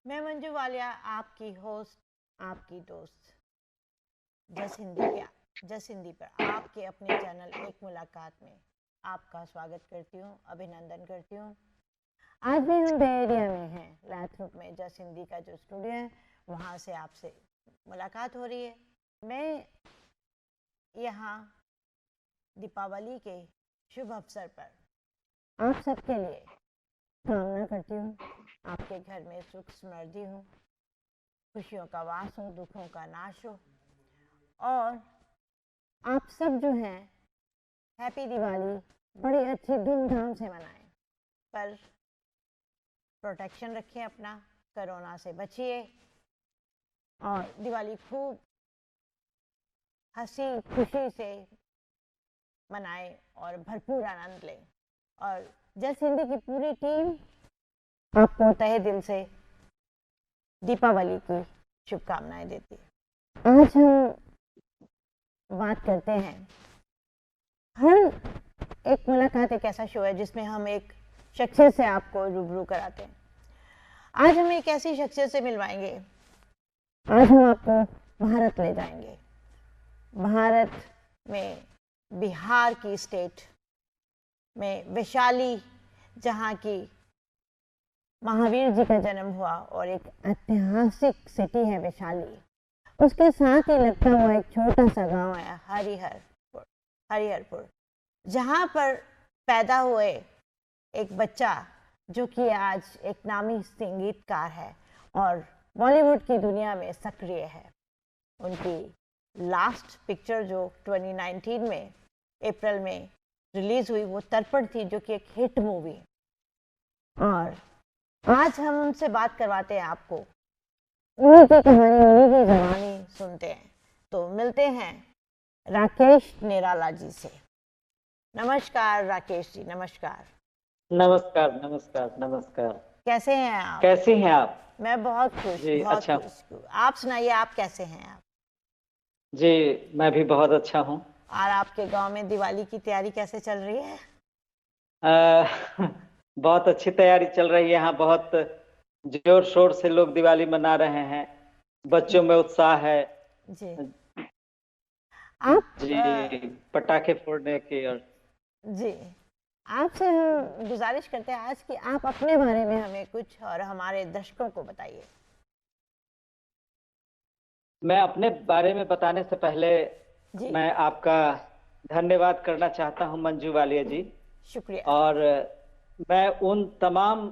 मैं मंजू वालिया, आपकी होस्ट, आपकी दोस्त जस हिंदी पर आपके अपने चैनल एक मुलाकात में आपका स्वागत करती हूँ, अभिनंदन करती हूँ। आज भी हम बे एरिया में हैं, लैथरुप में जस हिंदी का जो स्टूडियो है वहाँ से आपसे मुलाकात हो रही है। मैं यहाँ दीपावली के शुभ अवसर पर आप सबके लिए कामना करती हूँ, आपके घर में सुख समृद्धि हो, खुशियों का वास हो, दुखों का नाश हो और आप सब जो हैं हैप्पी दिवाली बड़ी अच्छी धूमधाम से मनाएं। पर प्रोटेक्शन रखें अपना, कोरोना से बचिए और दिवाली खूब हंसी खुशी से मनाएं और भरपूर आनंद लें। और जस हिंदी की पूरी टीम आपको तहे दिल से दीपावली की शुभकामनाएं देती है। आज हम बात करते हैं, हर एक मुलाकात एक ऐसा शो है जिसमें हम एक शख्सियत से आपको रूबरू कराते हैं। आज हम एक ऐसी शख्सियत से मिलवाएंगे, आज हम आपको भारत ले जाएंगे। भारत में बिहार की स्टेट में वैशाली, जहाँ की महावीर जी का जन्म हुआ और एक ऐतिहासिक सिटी है वैशाली, उसके साथ ही लगता हुआ एक छोटा सा गांव है हरिहरपुर, जहाँ पर पैदा हुए एक बच्चा जो कि आज एक नामी संगीतकार है और बॉलीवुड की दुनिया में सक्रिय है। उनकी लास्ट पिक्चर जो 2019 में अप्रैल में रिलीज हुई वो तर्पण थी, जो कि एक हिट मूवी। और आज हम उनसे बात करवाते हैं आपको, उन्हीं की कहानी, उन्हीं की जवानी सुनते हैं। तो मिलते हैं राकेश निराला जी से। नमस्कार राकेश जी, नमस्कार। नमस्कार नमस्कार नमस्कार। कैसे हैं आप? कैसी हैं आप? मैं बहुत खुश, बहुत अच्छा। खुश। आप सुनाइए, आप कैसे हैं आप? जी मैं भी बहुत अच्छा हूँ। और आपके गांव में दिवाली की तैयारी कैसे चल रही है? बहुत अच्छी तैयारी चल रही है। यहाँ बहुत जोर शोर से लोग दिवाली मना रहे हैं, बच्चों में उत्साह है जी। आप जी पटाखे फोड़ने की। और जी, आपसे हम गुजारिश करते हैं आज कि आप अपने बारे में हमें कुछ और हमारे दर्शकों को बताइए। मैं अपने बारे में बताने से पहले जी। मैं आपका धन्यवाद करना चाहता हूँ मंजू वालिया जी। शुक्रिया। और मैं उन तमाम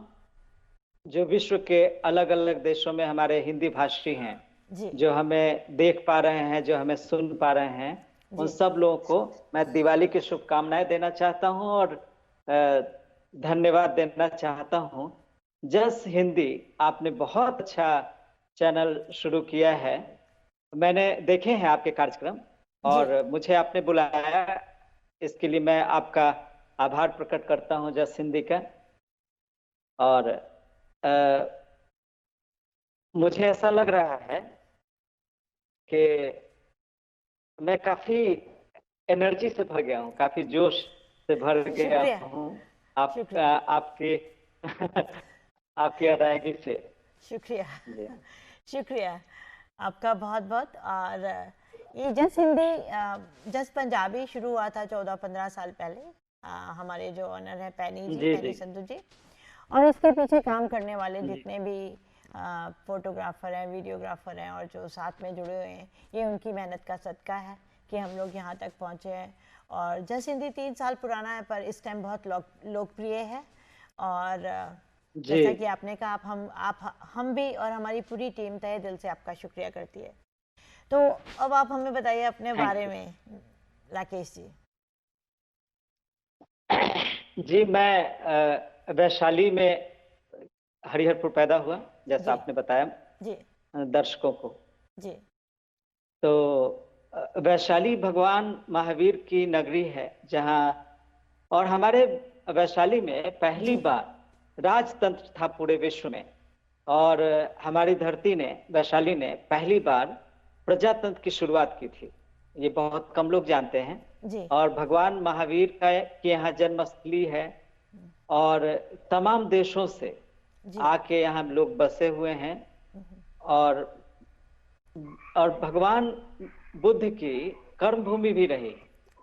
जो विश्व के अलग अलग देशों में हमारे हिंदी भाषी हैं, जी। जो हमें देख पा रहे हैं, जो हमें सुन पा रहे हैं, उन सब लोगों को मैं दिवाली की शुभकामनाएं देना चाहता हूं और धन्यवाद देना चाहता हूं। जस हिंदी आपने बहुत अच्छा चैनल शुरू किया है, मैंने देखे हैं आपके कार्यक्रम और मुझे आपने बुलाया, इसके लिए मैं आपका आभार प्रकट करता हूं जस हिंदी का। और मुझे ऐसा लग रहा है कि मैं काफी एनर्जी से भर गया हूँ, काफी जोश से भर गया हूँ आपके आपकी अदायगी से। शुक्रिया। शुक्रिया आपका बहुत बहुत। और ये जस हिंदी, जस पंजाबी शुरू हुआ था 14-15 साल पहले। हमारे जो ऑनर है पैनी संधू जी, और इसके पीछे काम करने वाले जितने भी फोटोग्राफर हैं, वीडियोग्राफर हैं और जो साथ में जुड़े हुए हैं, ये उनकी मेहनत का सदका है कि हम लोग यहाँ तक पहुँचे हैं। और जस हिंदी 3 साल पुराना है पर इस टाइम बहुत लोकप्रिय है। और जैसा कि आपने कहा, हम भी और हमारी पूरी टीम तहे दिल से आपका शुक्रिया करती है। तो अब आप हमें बताइए अपने बारे में राकेश जी। जी मैं वैशाली में हरिहरपुर पैदा हुआ, जैसा आपने बताया जी दर्शकों को। जी। तो वैशाली भगवान महावीर की नगरी है, जहाँ और हमारे वैशाली में पहली बार राजतंत्र था पूरे विश्व में। और हमारी धरती ने, वैशाली ने पहली बार प्रजातंत्र की शुरुआत की थी, ये बहुत कम लोग जानते हैं। और भगवान महावीर का यहाँ जन्मस्थली है और तमाम देशों से आके यहाँ लोग बसे हुए हैं और भगवान बुद्ध की कर्म भूमि भी रही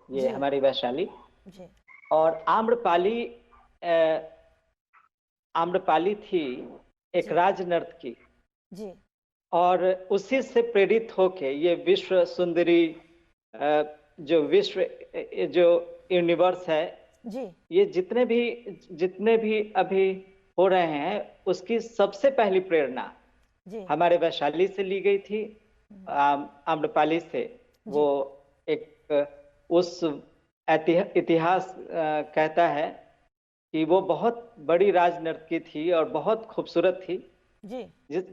ये जी हमारी वैशाली। जी और आम्रपाली थी एक जी राजनर्तकी, जी और उसी से प्रेरित होके ये विश्व सुंदरी जो यूनिवर्स है, जी ये जितने भी अभी हो रहे हैं, उसकी सबसे पहली प्रेरणा जी हमारे वैशाली से ली गई थी, आम्रपाली से। वो जी एक उस इतिहास कहता है कि वो बहुत बड़ी राजनर्तकी थी और बहुत खूबसूरत थी, जी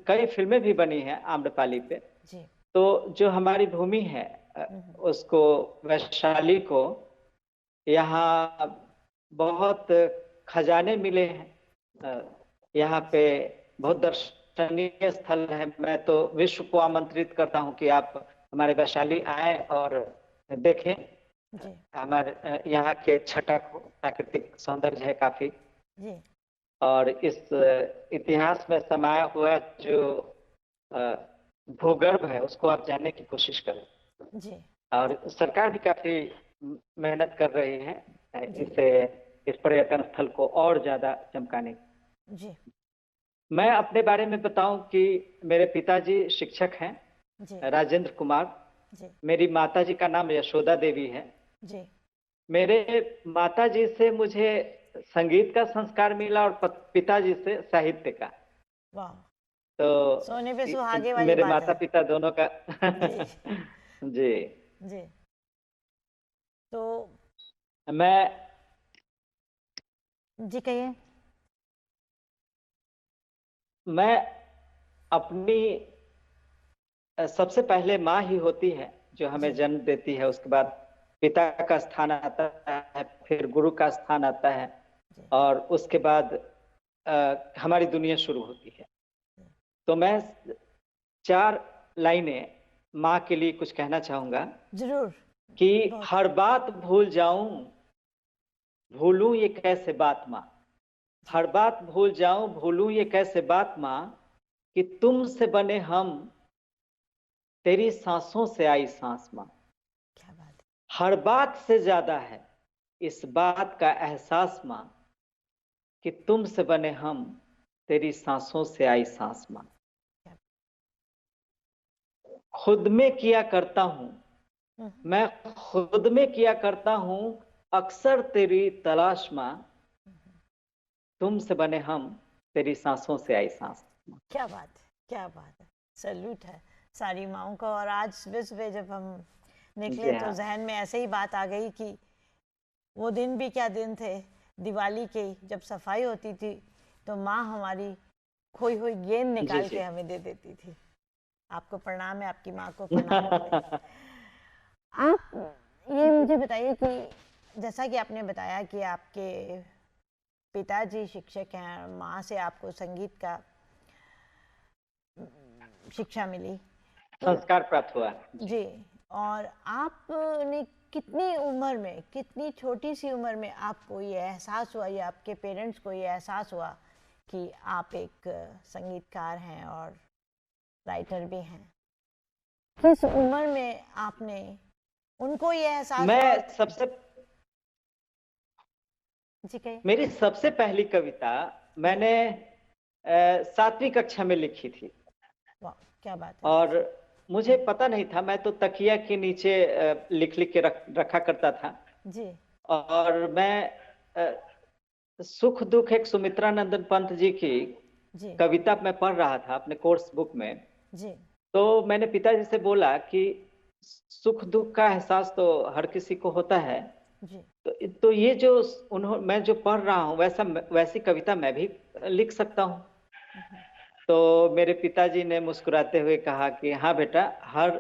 कई फिल्में भी बनी हैं आम्रपाली पे। जी तो जो हमारी भूमि है, उसको, वैशाली को, यहाँ बहुत खजाने मिले हैं। यहाँ पे बहुत दर्शनीय स्थल है। मैं तो विश्व को आमंत्रित करता हूँ कि आप हमारे वैशाली आए और देखें। जी हमारे यहाँ के छटा को, प्राकृतिक सौंदर्य है काफी, जी और इस इतिहास में समाया हुआ जो भूगर्भ है, उसको आप जानने की कोशिश करें। जी और सरकार भी काफी मेहनत कर रही है जी इस पर्यटन स्थल को और ज्यादा चमकाने की। जी मैं अपने बारे में बताऊं कि मेरे पिताजी शिक्षक हैं, जी राजेंद्र कुमार। जी मेरी माताजी का नाम यशोदा देवी है। जी मेरे माताजी से मुझे संगीत का संस्कार मिला और पिताजी से साहित्य का। वाह, तो सोने पे सुहागे वाली मेरे बात माता है। पिता दोनों का जी जी। जी। तो मैं जी कहिए। मैं अपनी सबसे पहले माँ ही होती है जो हमें जी जन्म देती है, उसके बाद पिता का स्थान आता है, फिर गुरु का स्थान आता है, जी और उसके बाद हमारी दुनिया शुरू होती है। तो मैं 4 लाइनें माँ के लिए कुछ कहना चाहूंगा जरूर। कि बहुत। हर बात भूल जाऊं, भूलूं ये कैसे बात माँ। जी हर बात भूल जाऊं, भूलूं ये कैसे बात माँ, कि तुमसे बने हम, तेरी सांसों से आई सांस माँ। क्या बात हर बात से ज्यादा है इस बात का एहसास माँ, कि तुमसे बने हम, तेरी सांसों से आई सांस माँ। है। खुद में किया करता हूं, हम्म, मैं खुद में किया करता हूं अक्सर तेरी तलाश माँ, तुमसे बने हम, तेरी सांसों से आई सांस माँ। क्या बात है, क्या बात है। सैल्यूट है सारी माओं का। और आज विश्व पे जब हम जी निकले तो हाँ। जहन में ऐसे ही बात आ गई कि वो दिन भी क्या दिन थे, दिवाली के जब सफाई होती थी तो माँ हमारी खोई हुई गेंद जी निकाल जी के हमें दे देती थी। आपको प्रणाम है, आपकी माँ को प्रणाम है। आप ये मुझे बताइए कि जैसा कि आपने बताया कि आपके पिताजी शिक्षक हैं, माँ से आपको संगीत का शिक्षा मिली, तो संस्कार प्राप्त हुआ जी। जी, और आपने कितनी उम्र में, कितनी छोटी सी उम्र में आपको ये एहसास हुआ, या आपके पेरेंट्स को ये एहसास हुआ कि आप एक संगीतकार हैं और राइटर भी हैं? किस उम्र में आपने उनको ये एहसास हुआ? मैं सबसे जी कहिए। मेरी सबसे पहली कविता मैंने 7वीं कक्षा में लिखी थी, वाह, क्या बात है। और मुझे पता नहीं था। मैं तो तकिया के नीचे लिख लिख के रखा करता था। जी और मैं सुख दुख एक सुमित्रा नंदन पंत जी की जी कविता मैं पढ़ रहा था अपने कोर्स बुक में। जी तो मैंने पिताजी से बोला कि सुख दुख का एहसास तो हर किसी को होता है, जी तो ये जो मैं जो पढ़ रहा हूँ, वैसी कविता मैं भी लिख सकता हूँ। तो मेरे पिताजी ने मुस्कुराते हुए कहा कि हाँ बेटा, हर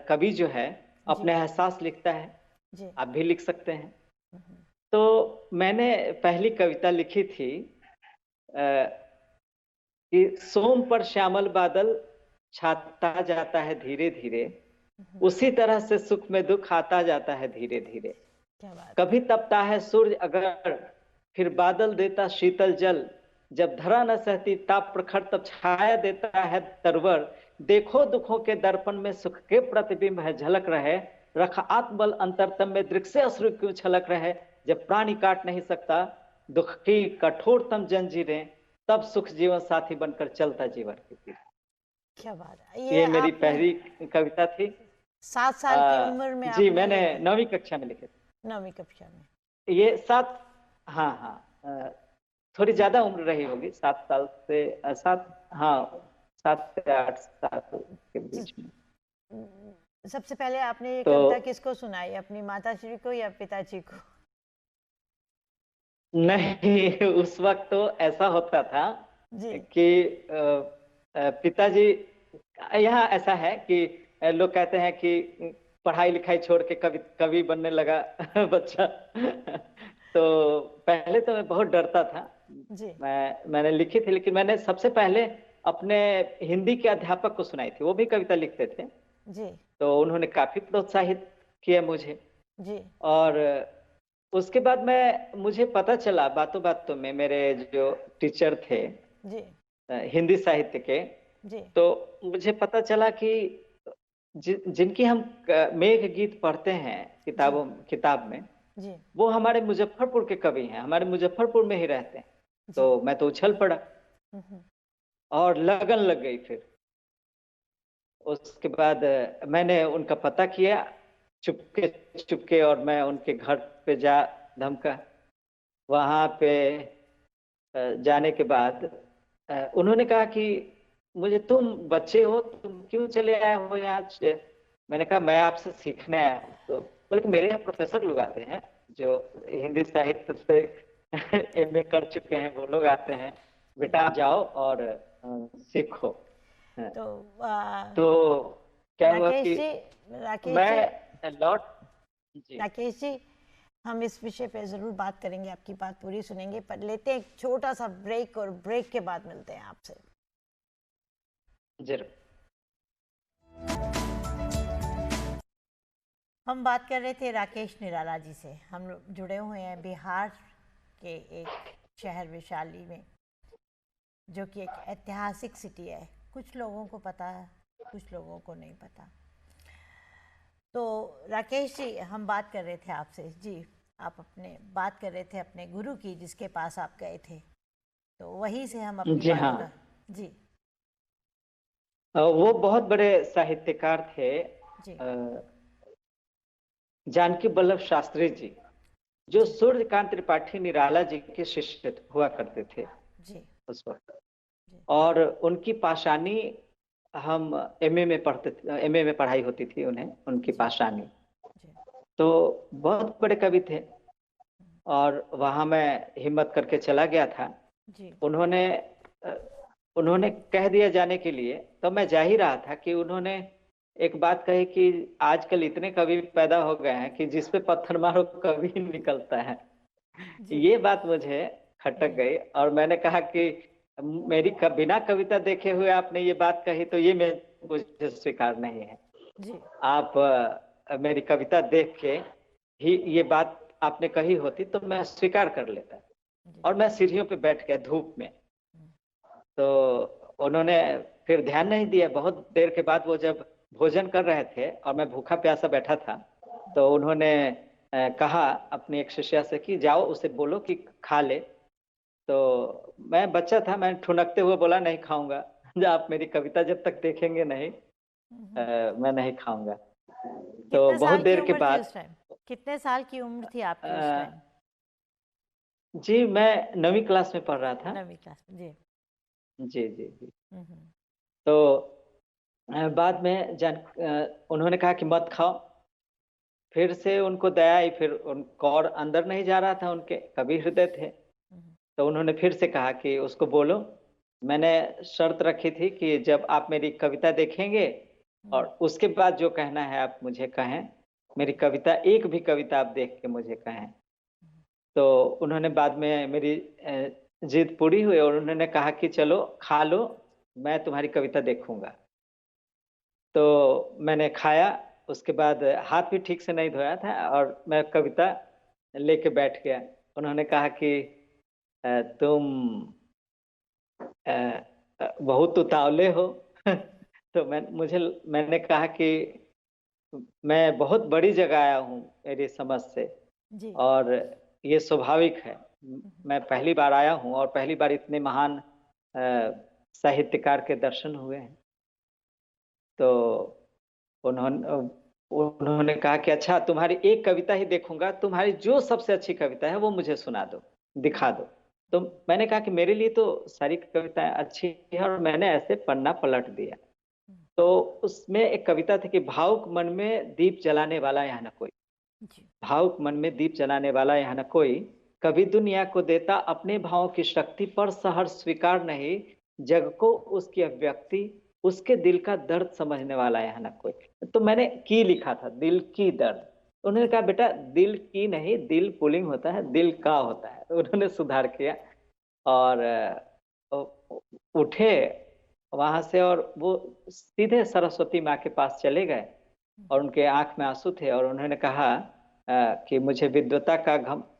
कवि जो है जी अपने एहसास लिखता है, जी आप भी लिख सकते हैं। तो मैंने पहली कविता लिखी थी कि सोम पर श्यामल बादल छाता जाता है धीरे धीरे, उसी तरह से सुख में दुख आता जाता है धीरे धीरे। क्या बात है। कभी तपता है सूर्य अगर, फिर बादल देता शीतल जल, जब धरा न सहती ताप प्रखर तब छाया देता है तरवर। देखो दुखों के दर्पण में सुख के प्रतिबिंब है झलक रहे, रख आत्मबल अंतरतम में दृक्ष से अश्रु क्यों छलक रहे। जब प्राणी काट नहीं सकता दुख की कठोरतम जंजीरें, तब सुख जीवन साथी बनकर चलता जीवन की तीर। क्या बात है। ये मेरी आपने पहली कविता थी। 7 साल की उम्र में जी, आपने मैंने 9वीं कक्षा में लिखे थे। 9वीं कक्षा में ये 7, हाँ हाँ, थोड़ी ज्यादा उम्र रही होगी, 7 साल से 7, हाँ 7 से 8 साल के बीच में। सबसे पहले आपने ये तो कविता किसको सुनाई, अपनी माताश्री को या पिताजी को? नहीं, उस वक्त तो ऐसा होता था जी कि पिताजी, यहाँ ऐसा है कि लोग कहते हैं कि पढ़ाई लिखाई छोड़ के कवि कवि बनने लगा बच्चा। तो पहले तो मैं बहुत डरता था। जी मैंने लिखी थी, लेकिन मैंने सबसे पहले अपने हिंदी के अध्यापक को सुनाई थी, वो भी कविता लिखते थे। जी तो उन्होंने काफी प्रोत्साहित किया मुझे। जी और उसके बाद मुझे पता चला बातों बातों में, मेरे जो टीचर थे जी हिंदी साहित्य के, जी तो मुझे पता चला कि जिनकी हम मेघ गीत पढ़ते हैं किताब में, जी वो हमारे मुजफ्फरपुर के कवि हैं, हमारे मुजफ्फरपुर में ही रहते हैं। जी तो मैं तो उछल पड़ा और लगन लग गई। फिर उसके बाद मैंने उनका पता किया चुपके चुपके, और मैं उनके घर पे जा धमका। वहां पे जाने के बाद उन्होंने कहा कि मुझे, तुम बच्चे हो, तुम क्यों चले आए हो यहाँ? मैंने कहा मैं आपसे सीखने आया हूँ। तो बल्कि मेरे यहाँ प्रोफेसर लोग आते हैं जो हिंदी साहित्य से एमए कर चुके हैं, वो लोग आते हैं, बेटा आप जाओ और सीखो। तो तो क्या हुआ राकेश कि जी, राकेश जी, मैं लौट जी राकेश जी, हम इस विषय पे जरूर बात करेंगे, आपकी बात पूरी सुनेंगे, पर लेते हैं एक छोटा सा ब्रेक, और ब्रेक के बाद मिलते हैं आपसे। जरूर। हम बात कर रहे थे राकेश निराला जी से। हम लोग जुड़े हुए हैं बिहार के एक शहर वैशाली में, जो कि एक ऐतिहासिक सिटी है। कुछ लोगों को पता है, कुछ लोगों को नहीं पता। तो राकेश जी, हम बात कर रहे थे आपसे जी, आप बात कर रहे थे अपने गुरु की, जिसके पास आप गए थे। तो वहीं से हम अपनी जी बातों हाँ, का जी वो बहुत बड़े साहित्यकार थे, जी जानकी वल्लभ शास्त्री जी, जो जी सूर्यकांत त्रिपाठी निराला जी के शिष्य हुआ करते थे जी उस वक्त। जी और उनकी पाषाणी हम एमए में पढ़ते थे, एमए में पढ़ाई होती थी उन्हें, उनकी जी पाषाणी। जी तो बहुत बड़े कवि थे, और वहां मैं हिम्मत करके चला गया था। जी उन्होंने अ, उन्होंने कह दिया जाने के लिए, तो मैं जा ही रहा था कि उन्होंने एक बात कही कि आजकल इतने कवि पैदा हो गए हैं कि जिस पे पत्थर मारो कवि निकलता है। जी ये बात मुझे खटक जी गई, और मैंने कहा कि मेरी बिना कविता देखे हुए आपने ये बात कही, तो ये मुझे स्वीकार नहीं है। जी आप मेरी कविता देख के ही ये बात आपने कही होती तो मैं स्वीकार कर लेता। जी और मैं सीढ़ियों पे बैठ गया धूप में। तो उन्होंने फिर ध्यान नहीं दिया। बहुत देर के बाद वो जब भोजन कर रहे थे और मैं भूखा प्यासा बैठा था, तो उन्होंने कहा अपनी एक शिष्या से कि जाओ उसे बोलो कि खा ले। तो मैं बच्चा था, मैं ठुनकते हुए बोला नहीं खाऊंगा। आप मेरी कविता जब तक देखेंगे नहीं, मैं नहीं खाऊंगा। तो कितने बहुत साल की देर के उम्र थी बाद उस टाइम? कितने साल की उम्र थी आपकी उस टाइम? जी, मैं 9वीं क्लास में पढ़ रहा था। 9वीं क्लास में? जी जी जी जी। हम्म तो बाद में उन्होंने कहा कि मत खाओ। फिर से उनको दया आई, फिर उनको और अंदर नहीं जा रहा था, उनके कवि हृदय थे। हम्म तो उन्होंने फिर से कहा कि उसको बोलो। मैंने शर्त रखी थी कि जब आप मेरी कविता देखेंगे और उसके बाद जो कहना है आप मुझे कहें। मेरी कविता, एक भी कविता आप देख के मुझे कहें। तो उन्होंने बाद में मेरी जिद पूरी हुई, और उन्होंने कहा कि चलो खा लो, मैं तुम्हारी कविता देखूंगा। तो मैंने खाया। उसके बाद हाथ भी ठीक से नहीं धोया था, और मैं कविता लेके बैठ गया। उन्होंने कहा कि तुम बहुत उतावले हो। तो मैंने कहा कि मैं बहुत बड़ी जगह आया हूँ मेरी समझ से, जी। और ये स्वाभाविक है। मैं पहली बार आया हूँ और पहली बार इतने महान साहित्यकार के दर्शन हुए हैं। तो उन्होंने उन्होंने कहा कि अच्छा, तुम्हारी एक कविता ही देखूंगा, तुम्हारी जो सबसे अच्छी कविता है वो मुझे सुना दो, दिखा दो। तो मैंने कहा कि मेरे लिए तो सारी कविताएं अच्छी है, और मैंने ऐसे पन्ना पलट दिया। तो उसमें एक कविता थी कि भावुक मन में दीप जलाने वाला यहाँ न कोई, जी। भावुक मन में दीप जलाने वाला यहाँ न कोई, कभी दुनिया को देता अपने भावों की शक्ति, पर सहर्ष स्वीकार नहीं जग को उसकी अभिव्यक्ति, उसके दिल का दर्द समझने वाला यहाँ न कोई। तो मैंने की लिखा था, दिल की दर्द। उन्होंने कहा बेटा दिल की नहीं, दिल पुलिंग होता है, दिल का होता है। तो उन्होंने सुधार किया और उठे वहां से, और वो सीधे सरस्वती माँ के पास चले गए, और उनके आंख में आंसू थे। और उन्होंने कहा कि मुझे विद्वता का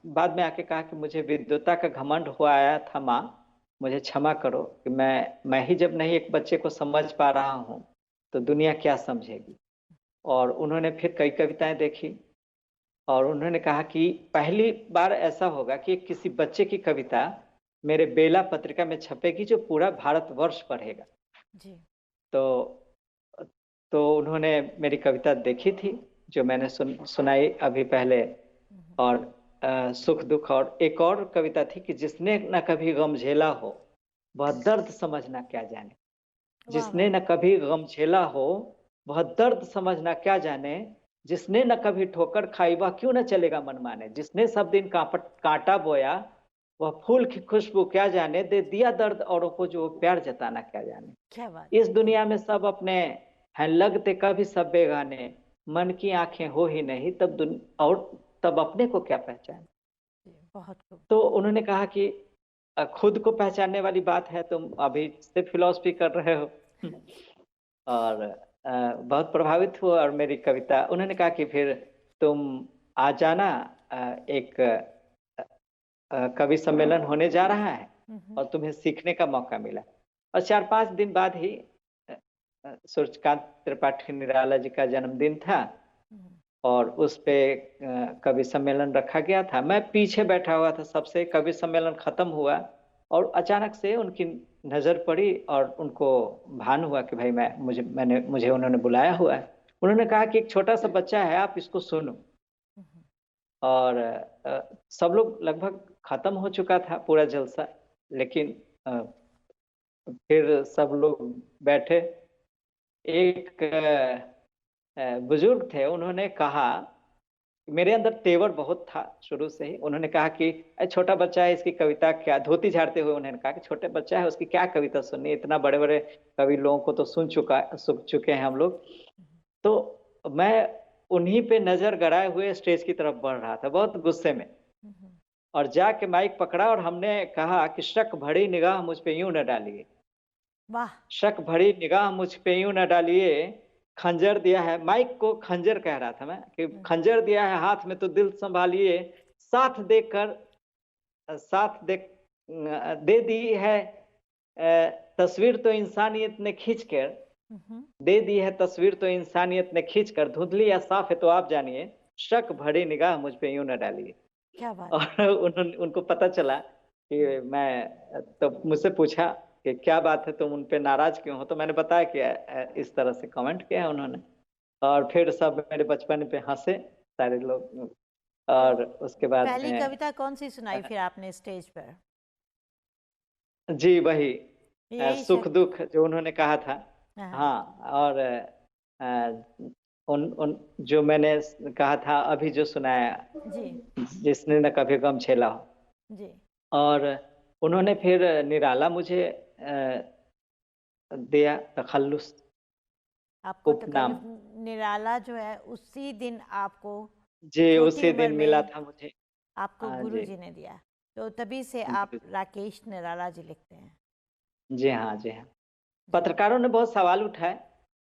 बाद में आके कहा कि मुझे विद्वता का घमंड हुआ आया था माँ, मुझे क्षमा करो कि मैं ही जब नहीं एक बच्चे को समझ पा रहा हूँ तो दुनिया क्या समझेगी। और उन्होंने फिर कई कविताएं देखी, और उन्होंने कहा कि पहली बार ऐसा होगा कि किसी बच्चे की कविता मेरे बेला पत्रिका में छपेगी जो पूरा भारतवर्ष पढ़ेगा। जी। तो उन्होंने मेरी कविता देखी थी जो मैंने सुनाई अभी पहले, और सुख दुख। और एक और कविता थी कि जिसने न कभी गम झेला हो वह दर्द समझना क्या जाने, जिसने न कभी गम झेला हो वह दर्द समझना क्या जाने, जिसने न कभी ठोकर खाई वह क्यों न चलेगा मन माने, जिसने सब दिन कांटा बोया वह फूल की खुशबू क्या जाने, दे दिया दर्द औरों को जो प्यार जताना क्या जाने। क्या बात। इस दुनिया में सब अपने हैं, लगते कभी सब बेगाने, मन की आंखें हो ही नहीं और तब अपने को क्या पहचाने। बहुत खूब। तो उन्होंने कहा कि खुद को पहचानने वाली बात है, तुम अभी से फिलॉसफी कर रहे हो। और बहुत प्रभावित हुआ, और मेरी कविता उन्होंने कहा कि फिर तुम आ जाना, एक कवि सम्मेलन होने जा रहा है और तुम्हें सीखने का मौका मिला। और 4-5 दिन बाद ही सूर्यकांत त्रिपाठी निराला जी का जन्मदिन था, और उस पे कवि सम्मेलन रखा गया था। मैं पीछे बैठा हुआ था सबसे, कवि सम्मेलन खत्म हुआ और अचानक से उनकी नजर पड़ी, और उनको भान हुआ कि भाई मुझे उन्होंने बुलाया हुआ है। उन्होंने कहा कि एक छोटा सा बच्चा है, आप इसको सुनो। और सब लोग लगभग खत्म हो चुका था पूरा जलसा, लेकिन फिर सब लोग बैठे। एक बुजुर्ग थे, उन्होंने कहा, मेरे अंदर तेवर बहुत था शुरू से ही। उन्होंने कहा कि छोटा बच्चा है, इसकी कविता क्या, धोती झाड़ते हुए उन्होंने कहा कि छोटे बच्चा है, उसकी क्या कविता सुननी, इतना बड़े बड़े कवि लोगों को तो सुन चुके हैं हम लोग। तो मैं उन्हीं पे नजर गड़ाए हुए स्टेज की तरफ बढ़ रहा था बहुत गुस्से में, और जाके माइक पकड़ा, और हमने कहा कि शक भरी निगाह मुझ पे यूं न डालिए, वाह। शक भरी निगाह मुझ पे यूं न डालिए, खंजर दिया है, माइक को खंजर कह रहा था मैं, कि खंजर दिया है हाथ में तो दिल संभालिए, साथ देकर साथ दे दे दी है तस्वीर तो इंसानियत ने खींचकर, दे दी है तस्वीर तो इंसानियत ने खींचकर, धुंधली या साफ है तो आप जानिए, शक भरी निगाह मुझ पे यूं न डालिए। क्या बात। और उनको पता चला कि मैं, तो मुझसे पूछा कि क्या बात है, तुम उन पे नाराज क्यों हो। तो मैंने बताया कि इस तरह से कमेंट किया है उन्होंने, और फिर सब मेरे बचपन पे हंसे सारे लोग। और उसके बाद पहली में कविता कौन सी सुनाई फिर आपने स्टेज पर? जी वही यही सुख दुख जो उन्होंने कहा था। हाँ। हाँ, और उन जो मैंने कहा था अभी जो सुनाया, जी। जिसने न कभी गम झेला हो। जी। और उन्होंने फिर निराला मुझे दिया, तखल्लुस आपको उपनाम। निराला जो है उसी दिन आपको जी छोटी उसी उम्र दिन मिला में था मुझे। आपको हाँ गुरु जी। जी ने दिया, तो तभी से आप राकेश निराला जी लिखते हैं। जी हाँ, जी हाँ। पत्रकारों ने बहुत सवाल उठाए,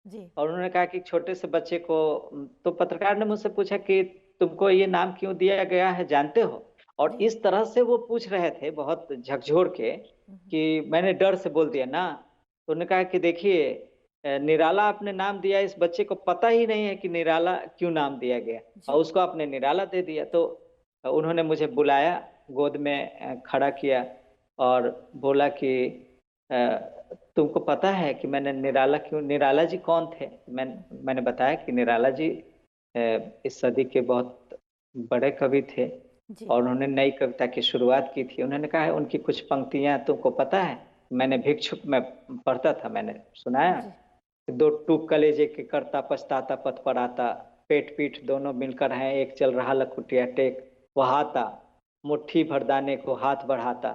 जी। और उन्होंने कहा कि छोटे से बच्चे को, तो पत्रकार ने मुझसे पूछा कि तुमको ये नाम क्यों दिया गया है, जानते हो। और जी। इस तरह से वो पूछ रहे थे बहुत झकझोर के, कि मैंने डर से बोल दिया ना। तो उन्होंने कहा कि देखिए, निराला आपने नाम दिया, इस बच्चे को पता ही नहीं है कि निराला क्यों नाम दिया गया, जी। और उसको आपने निराला दे दिया। तो उन्होंने मुझे बुलाया, गोद में खड़ा किया और बोला कि अ, तुमको पता है कि मैंने निराला क्यों, निराला जी कौन थे? मैंने बताया कि निराला जी इस सदी के बहुत बड़े कवि थे जी। और उन्होंने नई कविता की शुरुआत की थी। उन्होंने कहा है उनकी कुछ पंक्तियां तुमको पता है? मैंने भिक्षुक में पढ़ता था, मैंने सुनाया। जी। दो टूक कलेजे के करता पछताता पथ पर आता, पेट पीठ दोनों मिलकर हैं एक, चल रहा लखुटिया टेक वहाता, मुट्ठी भर दाने को हाथ बढ़ाता।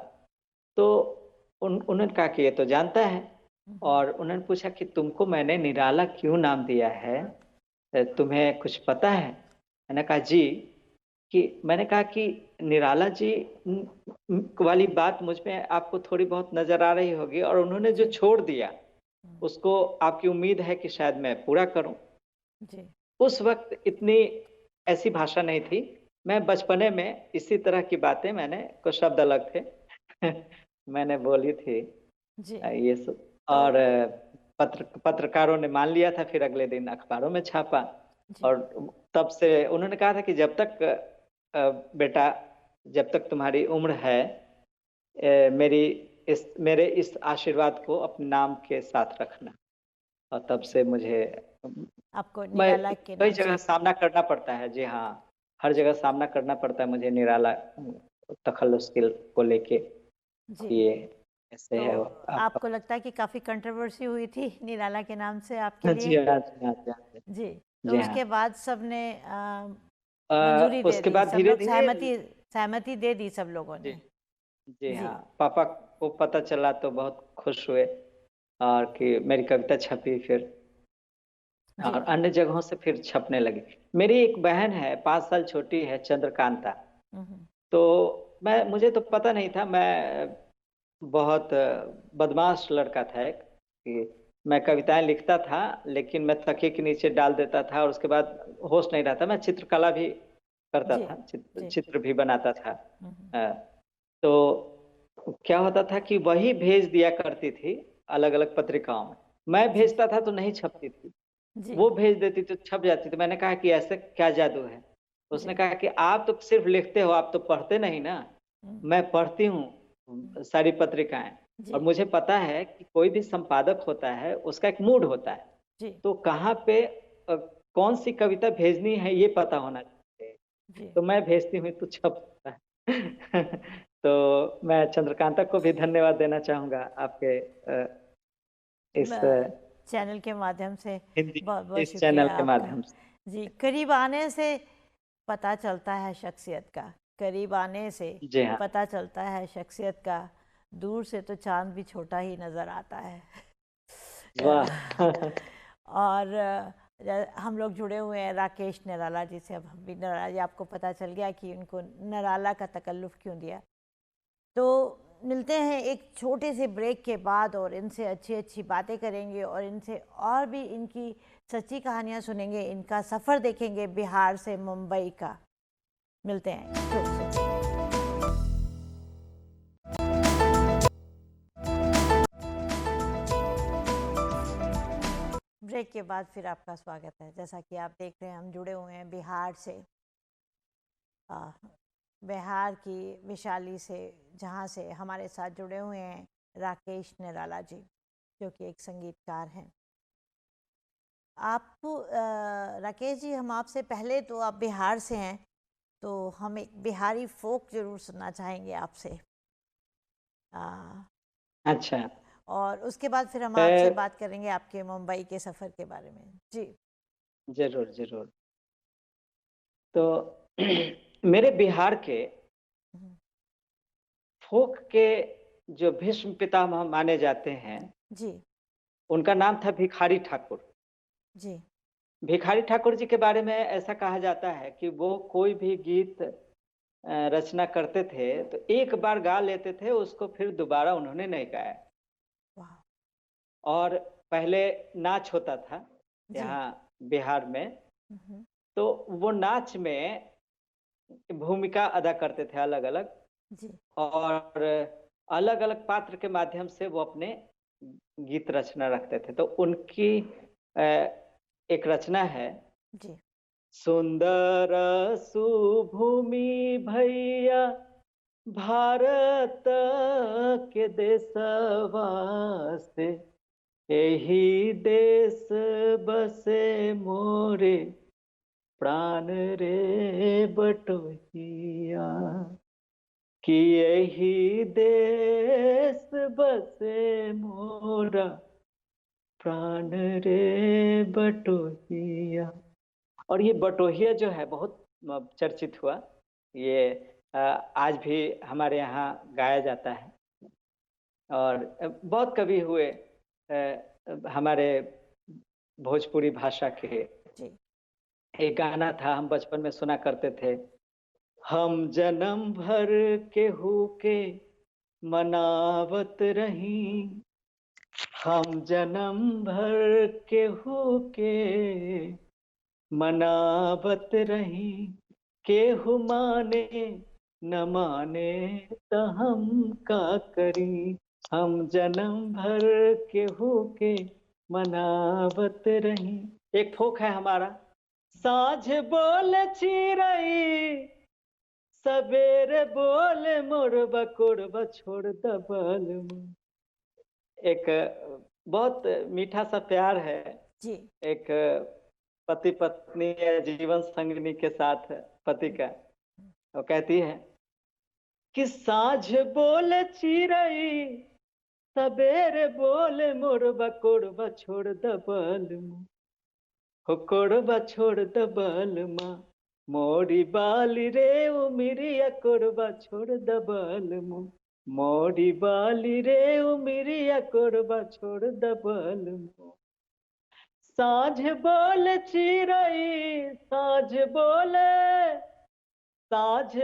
तो उन्होंने कहा कि ये तो जानता है, और उन्होंने पूछा कि तुमको मैंने निराला क्यों नाम दिया है, तुम्हें कुछ पता है? मैंने कहा जी, कि मैंने कहा कि निराला जी वाली बात मुझ में आपको थोड़ी बहुत नजर आ रही होगी, और उन्होंने जो छोड़ दिया उसको आपकी उम्मीद है कि शायद मैं पूरा करूं। जी। उस वक्त इतनी ऐसी भाषा नहीं थी, मैं बचपने में इसी तरह की बातें, मैंने कुछ शब्द अलग थे मैंने बोली थी जी। ये सब। और पत्रकारों ने मान लिया था, फिर अगले दिन अखबारों में छापा। जी। और तब से उन्होंने कहा था कि जब तक बेटा, जब तक तुम्हारी उम्र है, मेरे इस आशीर्वाद को अपने नाम के साथ रखना। और तब से मुझे, आपको मैं निराला के कई नाम जगह से। सामना करना पड़ता है, जी हाँ, हर जगह सामना करना पड़ता है मुझे निराला तखल्लुस को लेके, जी। कि ये ऐसे तो है आपका। आपको लगता है कि काफी कंट्रोवर्सी हुई थी निराला के नाम से आपके जी लिए? हाँ, जी हाँ, जी हाँ, जी। तो जी हाँ। उसके बाद सबने मंजूरी दे उसके दी, बाद सब धीरे लोग धीरे, सहमति सहमति दे दी सब लोगों जी ने? जी जी। हाँ, पापा को पता चला तो बहुत खुश हुए, और कि मेरी कविता छपी फिर, जी। और अन्य जगहों से फिर छपने लगी। मेरी एक बहन है, 5 साल छोटी है, चंद्रकांता। हम्म। तो मुझे तो पता नहीं था, मैं बहुत बदमाश लड़का था एक, कि मैं कविताएं लिखता था लेकिन मैं तकिए के नीचे डाल देता था, और उसके बाद होश नहीं रहता। मैं चित्रकला भी करता जी। था, जी। चित्र भी बनाता था। हम्म। अ, तो क्या होता था कि वही भेज दिया करती थी अलग अलग पत्रिकाओं में। मैं जी। भेजता था तो नहीं छपती थी, जी। वो भेज देती तो छप जाती थी। मैंने कहा कि ऐसे क्या जादू है? उसने जी। कहा कि आप तो सिर्फ लिखते हो, आप तो पढ़ते नहीं ना। हम्म। मैं पढ़ती हूँ सारी पत्रिकाएं, और जी। मुझे पता है कि कोई भी संपादक होता है उसका एक मूड होता है, जी। तो कहाँ पे कौन सी कविता भेजनी है ये पता होना चाहिए। जी। तो मैं भेजती हूँ तो छपता है तो मैं चंद्रकांता को भी धन्यवाद देना चाहूंगा आपके इस चैनल के माध्यम से हिंदी, बहुत बहुत इस चैनल शुक्रिया के आपका। माध्यम से। जी, करीब आने से पता चलता है शख्सियत का, करीब आने से जी हाँ। पता चलता है शख्सियत का, दूर से तो चांद भी छोटा ही नज़र आता है वाह और हम लोग जुड़े हुए हैं राकेश निराला जी से। अब हम भी निराला जी, आपको पता चल गया कि उनको निराला का तकल्लुफ़ क्यों दिया। तो मिलते हैं एक छोटे से ब्रेक के बाद, और इनसे अच्छी अच्छी बातें करेंगे, और इनसे और भी इनकी सच्ची कहानियां सुनेंगे, इनका सफ़र देखेंगे बिहार से मुंबई का। मिलते हैं। ब्रेक के बाद फिर आपका स्वागत है। जैसा कि आप देख रहे हैं, हम जुड़े हुए हैं बिहार से, बिहार की वैशाली से, जहाँ से हमारे साथ जुड़े हुए हैं राकेश निराला जी, जो कि एक संगीतकार हैं। आपको राकेश जी, हम आपसे पहले, तो आप बिहार से हैं, तो हम एक बिहारी फोक जरूर सुनना चाहेंगे आपसे। अच्छा। और उसके बाद फिर हम आपसे ए, बात करेंगे आपके मुंबई के सफ़र के बारे में। जी। जरूर जरूर। तो मेरे बिहार के हम्म। फोक के जो भीष्म पितामह माने जाते हैं, जी। उनका नाम था भिखारी ठाकुर। जी। भिखारी ठाकुर जी के बारे में ऐसा कहा जाता है कि वो कोई भी गीत रचना करते थे तो एक बार गा लेते थे, उसको फिर दोबारा उन्होंने नहीं गाया। वाह। और पहले नाच होता था जी। यहाँ बिहार में, हम्म। तो वो नाच में भूमिका अदा करते थे अलग अलग, जी। और अलग अलग पात्र के माध्यम से वो अपने गीत रचना रखते थे, तो उनकी एक रचना है, जी सुंदर सुभूमि भैया भारत के देशवा से, यही देश बसे मोरे प्राण रे बटोहिया, कि यही देश बसे मोरा प्राण रे बटोहिया। और ये बटोहिया जो है बहुत चर्चित हुआ, ये आज भी हमारे यहाँ गाया जाता है। और बहुत कवि हुए हमारे भोजपुरी भाषा के। जी एक गाना था, हम बचपन में सुना करते थे, हम जन्म भर के हुके मनावत रही, हम जन्म भर के हुके मनावत रही, केहू माने न माने त हम का करी, हम जन्म भर केहू के मनावत रही। एक फोक है हमारा, साँझ बोल चिरई सवेरे बोले मोरबा कोरबा छोड़ दबल मुँह। एक बहुत मीठा सा प्यार है, जी एक पति पत्नी या जीवन संगिनी के साथ पति का। वो कहती है कि साँझ बोल चिरई सवेरे बोले मोरबा कोरबा छोड़ दबल मुँह, हो कोरबा छोड़ दबल माँ, मोरी बाली रे उमिरिया कोरबा छोड़ दबल मुँह, मोरी बाली रे उमिरिया कोरबा छोड़ दबल मुँह। साँझ बोल चिरई साँझ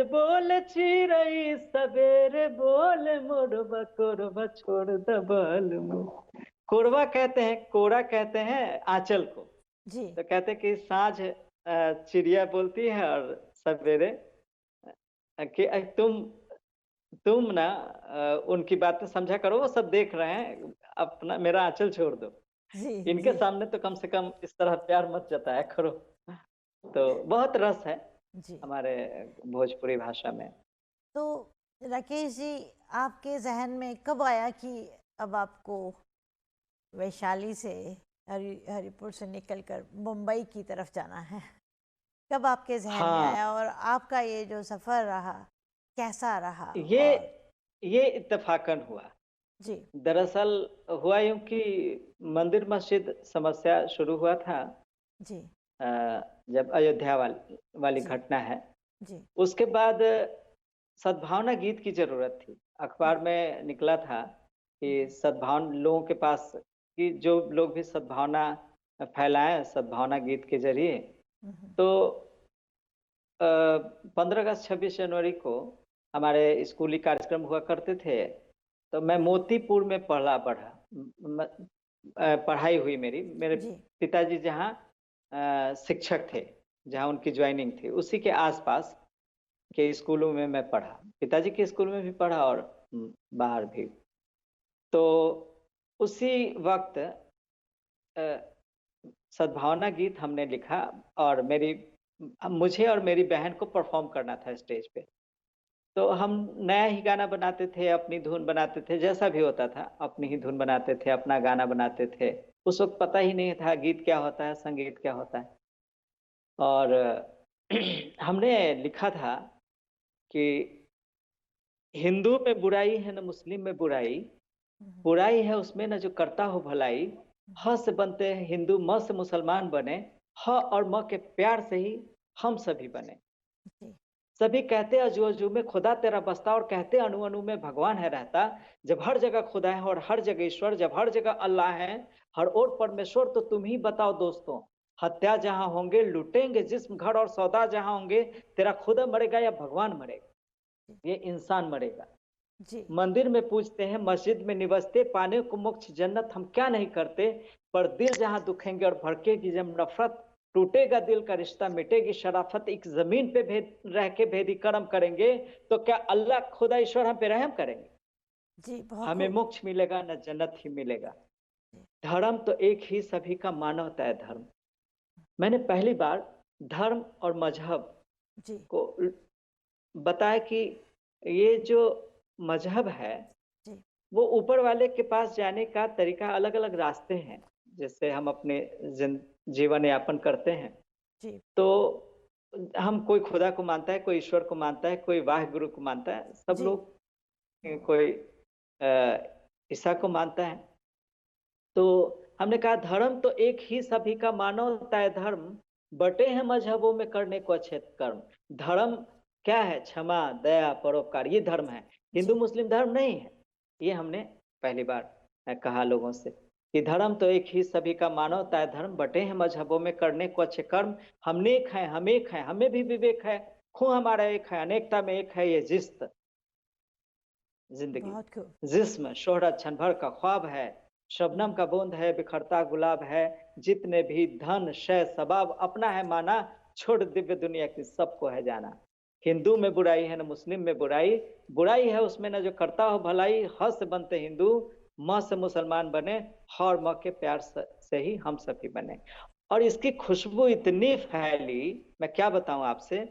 बोल चिरई सवेरे बोले मोरबा कोरबा छोड़ दबल मुँह। कोरबा कहते हैं, कोरा कहते हैं आंचल को। जी तो कहते हैं कि साँझ चिड़िया बोलती है और सवेरे कि तुम ना उनकी बातें समझा करो, वो सब देख रहे हैं, अपना मेरा आंचल छोड़ दो, जी इनके जी सामने तो कम से कम इस तरह प्यार मत जताया करो। तो बहुत रस है जी। हमारे भोजपुरी भाषा में। तो राकेश जी, आपके जहन में कब आया कि अब आपको वैशाली से हरिपुर से निकलकर मुंबई की तरफ जाना है? कब आपके जहन में हाँ, आया और आपका ये जो सफ़र रहा कैसा रहा? ये और ये इत्तेफाकन हुआ। जी दरअसल हुआ यूं कि मंदिर मस्जिद समस्या शुरू हुआ था जी अ, जब अयोध्या वाली जी घटना है। जी उसके बाद सद्भावना गीत की जरूरत थी। अखबार में निकला था कि सद्भावना लोगों के पास, कि जो लोग भी सद्भावना फैलाएं सद्भावना गीत के जरिए। हम्म, तो 15 अगस्त 26 जनवरी को हमारे स्कूली कार्यक्रम हुआ करते थे। तो मैं मोतीपुर में पढ़ाई हुई मेरे जी पिताजी जहाँ शिक्षक थे, जहाँ उनकी ज्वाइनिंग थी, उसी के आसपास के स्कूलों में मैं पढ़ा। पिताजी के स्कूल में भी पढ़ा और बाहर भी। तो उसी वक्त अ, सद्भावना गीत हमने लिखा और मुझे और मेरी बहन को परफॉर्म करना था स्टेज पे। तो हम नया ही गाना बनाते थे, अपनी धुन बनाते थे, जैसा भी होता था अपनी ही धुन बनाते थे, अपना गाना बनाते थे। उस वक्त पता ही नहीं था गीत क्या होता है, संगीत क्या होता है। और हमने लिखा था कि हिंदू में बुराई है न मुस्लिम में बुराई, बुराई है उसमें न जो करता हो भलाई, ह से बनते हैं हिंदू, म से मुसलमान बने, ह और म के प्यार से ही हम सभी बने। जी सभी कहते अजू अजू में खुदा तेरा बसता, और कहते अणु अणु में भगवान है रहता। जब हर जगह खुदा है और हर जगह ईश्वर, जब हर जगह अल्लाह है हर ओर परमेश्वर, तो तुम ही बताओ दोस्तों, हत्या जहां होंगे लूटेंगे जिस्म घर और सौदा जहां होंगे, तेरा खुदा मरेगा या भगवान मरेगा, ये इंसान मरेगा। जी मंदिर में पूजते हैं मस्जिद में निवसते, पाने को मोक्ष जन्नत हम क्या नहीं करते, पर दिल जहां दुखेंगे और भड़केगी जब नफरत, टूटेगा दिल का रिश्ता मिटेगी शराफत, एक जमीन पे भेद रह के भेदी कर्म करेंगे, तो क्या अल्लाह खुदा ईश्वर हम पे रहम करेंगे? जी, बहुत हमें खूब। मोक्ष मिलेगा न जन्नत ही मिलेगा। जी, धर्म तो एक ही सभी का मानवता है धर्म। मैंने पहली बार धर्म और मजहब जी, को बताया कि ये जो मजहब है जी, वो ऊपर वाले के पास जाने का तरीका, अलग अलग रास्ते हैं जिससे हम अपने जीवन यापन करते हैं। जी, तो हम, कोई खुदा को मानता है, कोई ईश्वर को मानता है, कोई वाहे गुरु को मानता है, सब जी, लोग कोई ईसा को मानता है। तो हमने कहा धर्म तो एक ही सभी का मानवता है धर्म, बटे हैं मजहबों में करने को अच्छे कर्म। धर्म क्या है? क्षमा, दया, परोपकार, ये धर्म है। हिंदू जी, मुस्लिम धर्म नहीं है। ये हमने पहली बार कहा लोगों से कि धर्म तो एक ही सभी का मानवता है धर्म, बटे हैं मजहबों में करने को अच्छे कर्म। हम एक हैं, हम एक हैं, हमें भी विवेक है, खूं हमारा एक है, अनेकता में एक है ये जिंदगी। बहुत खूब। जिस्म शोहरत क्षण भर का ख्वाब है, शबनम का बूंद है, बिखरता गुलाब है, जितने भी धन शय सबाब अपना है माना, छोड़ दिव्य दुनिया की सबको है जाना। हिंदू में बुराई है न मुस्लिम में बुराई, बुराई है उसमें न जो करता हो भलाई। ह से बनते हिंदू, म से मुसलमान बने, ह और म के प्यार से ही हम सभी बने। और इसकी खुशबू इतनी फैली, मैं क्या बताऊं आपसे,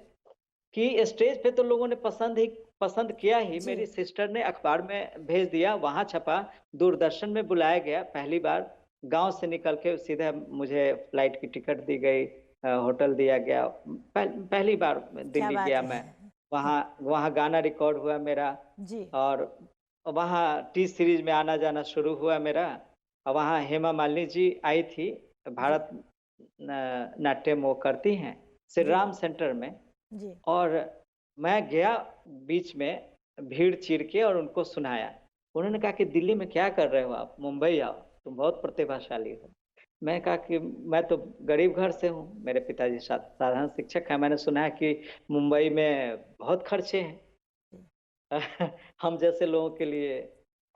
कि स्टेज पे तो लोगों ने पसंद किया ही। जी, मेरी सिस्टर ने अखबार में भेज दिया, वहां छपा, दूरदर्शन में बुलाया गया। पहली बार गांव से निकल के सीधे मुझे फ्लाइट की टिकट दी गई, होटल दिया गया। पहली बार क्या दिल्ली बात गया है। मैं। जी, वहां वहां गाना रिकॉर्ड हुआ मेरा, जी, और वहां टी सीरीज में आना जाना शुरू हुआ मेरा। और वहां हेमा मालिनी जी आई थी, जी, भारत नाट्यम वो करती हैं श्री जी, राम सेंटर में। जी, और मैं गया बीच में, भीड़ चीर के, और उनको सुनाया। उन्होंने कहा कि दिल्ली में क्या कर रहे हो आप, मुंबई आओ, तुम बहुत प्रतिभाशाली हो। मैं कहा कि मैं तो गरीब घर से हूँ, मेरे पिताजी साधारण शिक्षक हैं, मैंने सुना है कि मुंबई में बहुत खर्चे हैं जी, हम जैसे लोगों के लिए।